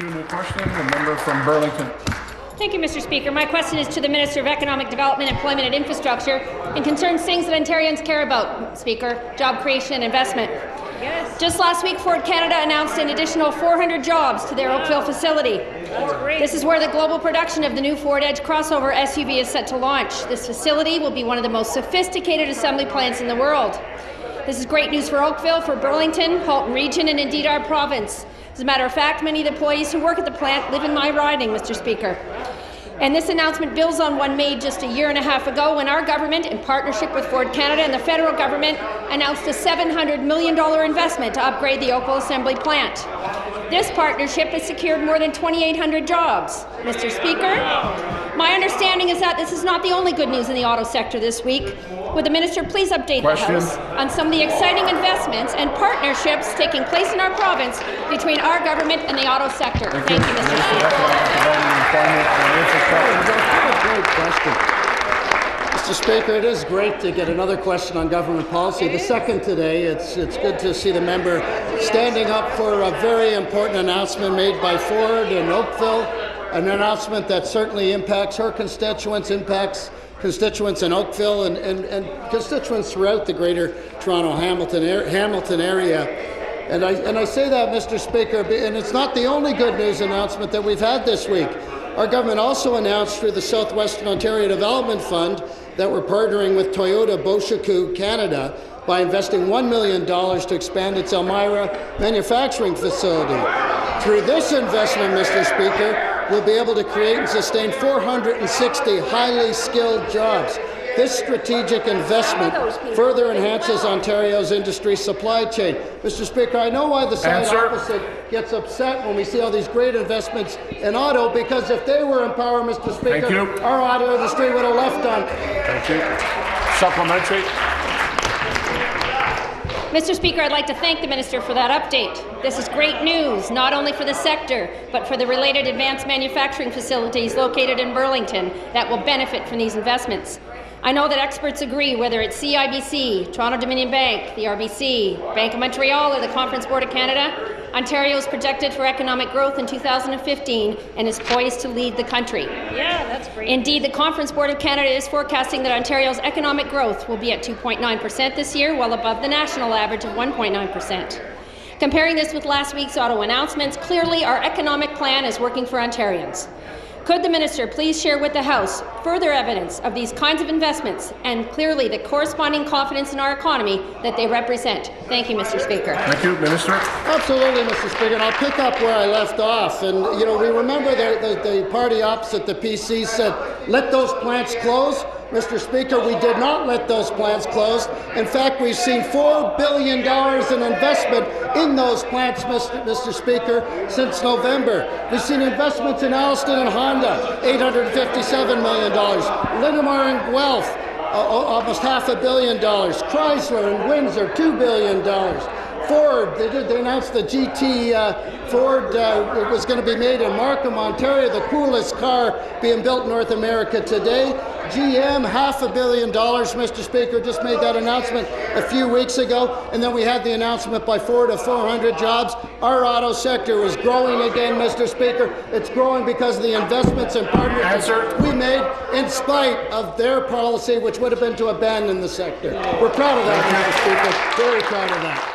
New question, the member from Burlington. Thank you, Mr. Speaker. My question is to the Minister of Economic Development, Employment and Infrastructure and concerns things that Ontarians care about, Speaker, job creation and investment. Yes. Just last week, Ford Canada announced an additional 400 jobs to their Oakville facility. That's great. This is where the global production of the new Ford Edge crossover SUV is set to launch. This facility will be one of the most sophisticated assembly plants in the world. This is great news for Oakville, for Burlington, Halton Region, and indeed our province. As a matter of fact, many of the employees who work at the plant live in my riding, Mr. Speaker. And this announcement builds on one made just a year and a half ago when our government, in partnership with Ford Canada and the federal government, announced a $700 million investment to upgrade the Oakville Assembly plant. This partnership has secured more than 2,800 jobs. Mr. Speaker, my understanding is that this is not the only good news in the auto sector this week. Would the Minister please update the House on some of the exciting investments and partnerships taking place in our province between our government and the auto sector? Thank you, Mr. Great question. Mr. Speaker, it is great to get another question on government policy. The second today. It's good to see the member standing up for a very important announcement made by Ford in Oakville, an announcement that certainly impacts her constituents, impacts constituents in Oakville and constituents throughout the Greater Toronto Hamilton area. And I say that, Mr. Speaker, and it's not the only good news announcement that we've had this week. Our government also announced through the Southwestern Ontario Development Fund that we're partnering with Toyota Boshaku Canada by investing $1 million to expand its Elmira manufacturing facility. Through this investment, Mr. Speaker, we'll be able to create and sustain 460 highly skilled jobs. This strategic investment further enhances Ontario's industry supply chain. Mr. Speaker, I know why the side opposite gets upset when we see all these great investments in auto, because if they were in power, Mr. Speaker, our auto industry would have left on. Thank you. Supplementary. Mr. Speaker, I'd like to thank the Minister for that update. This is great news, not only for the sector, but for the related advanced manufacturing facilities located in Burlington that will benefit from these investments. I know that experts agree, whether it's CIBC, Toronto-Dominion Bank, the RBC, Bank of Montreal, or the Conference Board of Canada, Ontario is projected for economic growth in 2015 and is poised to lead the country. Yeah, that's great. Indeed, the Conference Board of Canada is forecasting that Ontario's economic growth will be at 2.9% this year, well above the national average of 1.9%. Comparing this with last week's auto announcements, clearly our economic plan is working for Ontarians. Could the Minister please share with the House further evidence of these kinds of investments and clearly the corresponding confidence in our economy that they represent? Thank you, Mr. Speaker. Thank you, Minister. Absolutely, Mr. Speaker, and I'll pick up where I left off. And, you know, we remember the party opposite the PC said, let those plants close. Mr. Speaker, we did not let those plants close. In fact, we've seen $4 billion in investment in those plants, Mr. Speaker, since November. We've seen investments in Alston and Honda, $857 million. Linamar and Guelph, almost $500 million. Chrysler and Windsor, $2 billion. Ford, they announced the GT Ford was going to be made in Markham, Ontario, the coolest car being built in North America today. GM, $500 million, Mr. Speaker, just made that announcement a few weeks ago. And then we had the announcement by Ford of 400 jobs. Our auto sector is growing again, Mr. Speaker. It's growing because of the investments and partnerships we made in spite of their policy, which would have been to abandon the sector. We're proud of that, Mr. Speaker. Very proud of that.